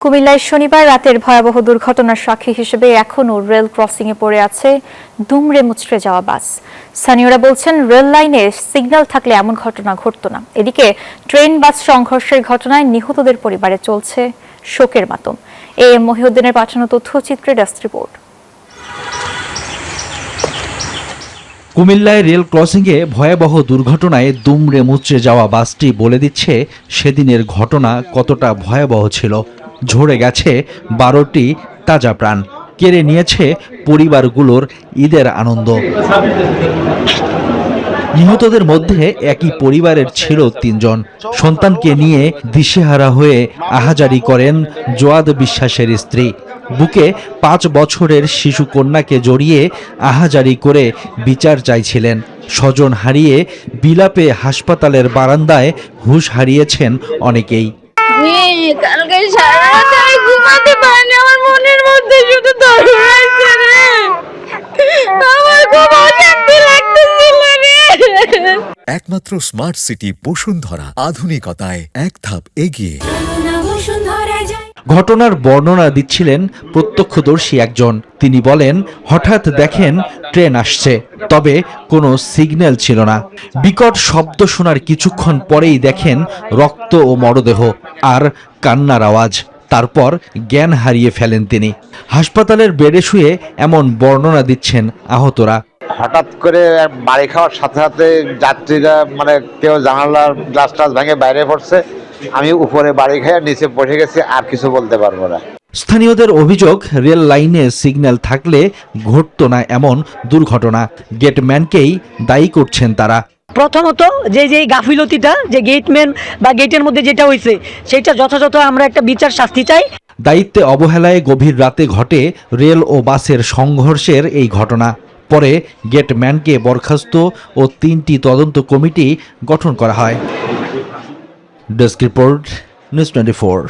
কুমিল্লায় শনিবার রাতের ভয়াবহ দুর্ঘটনার সাক্ষী হিসেবে এখনও রেল ক্রসিংয়ে পড়ে আছে দুমড়ে মুচড়ে যাওয়া বাস। স্থানীয়রা বলছেন, রেল লাইনে সিগন্যাল থাকলে এমন ঘটনা ঘটত না। এদিকে ট্রেন বাস সংঘর্ষের ঘটনায় নিহতদের পরিবারে চলছে শোকের মাতম। AM মহিউদ্দিনের পাঠানো তথ্যচিত্রে ডেস্ক রিপোর্ট। কুমিল্লায় রেল ক্রসিংয়ে ভয়াবহ দুর্ঘটনায় দুমড়ে মুচড়ে যাওয়া বাসটি বলে দিচ্ছে সেদিনের ঘটনা কতটা ভয়াবহ ছিল। ঝরে গেছে 12টি তাজা প্রাণ, কেড়ে নিয়েছে পরিবারগুলোর ঈদের আনন্দ। নিহতদের মধ্যে একই পরিবারের ছিল 3 জন। সন্তানকে নিয়ে দিশেহারা হয়ে আহাজারি করেন জোয়াদ বিশ্বাসের স্ত্রী। বুকে 5 বছরের শিশু কন্যাকে জড়িয়ে আহাজারি করে বিচার চাইছিলেন। স্বজন হারিয়ে বিলাপে হাসপাতালের বারান্দায় হুঁশ হারিয়েছেন অনেকেই। কালকে সারা রাত আমি ঘুমাতে পারিনি, আমার মনের মধ্যে শুধু ধরছে রে, আমার খুব অশান্তি লাগতেছিল রে। একমাত্র স্মার্ট সিটি বসুন্ধরা, আধুনিকতায় এক ধাপ এগিয়ে। ঘটনার বর্ণনা দিচ্ছিলেন প্রত্যক্ষদর্শী একজন। তিনি বলেন, হঠাৎ দেখেন ট্রেন আসছে, তবে কোনো সিগন্যাল ছিল না। বিকট শব্দ শোনার কিছুক্ষণ পরেই দেখেন রক্ত ও মরদেহ আর কান্নার আওয়াজ। তারপর জ্ঞান হারিয়ে ফেলেন তিনি। হাসপাতালের বেডে শুয়ে এমন বর্ণনা দিচ্ছেন আহতরা। হঠাৎ করে বাড়ি খাওয়ার সাথে সাথে যাত্রীরা কেউ জানালার গ্লাস টাস ভেঙে বাইরে পড়ছে, আমি উপরে বাড়ি খেয়ে নিচে বসে গেছি, আর কিছু বলতে পারবো না। স্থানীয়দের অভিযোগ, রেল লাইনে সিগন্যাল থাকলে ঘটতো না এমন দুর্ঘটনা। গেটম্যানকেই দায়ী করছেন তারা। প্রথমত যে গাফিলতিটা, যে গেটম্যান বা গেটের মধ্যে যেটা হয়েছে, সেটা যথাযথ আমরা একটা বিচার শাস্তি চাই। দায়িত্বে অবহেলায় গভীর রাতে ঘটে রেল ও বাসের সংঘর্ষের এই ঘটনা। পরে গেটম্যানকে বরখাস্ত ও 3টি তদন্ত কমিটি গঠন করা হয়। Desk report, news 24।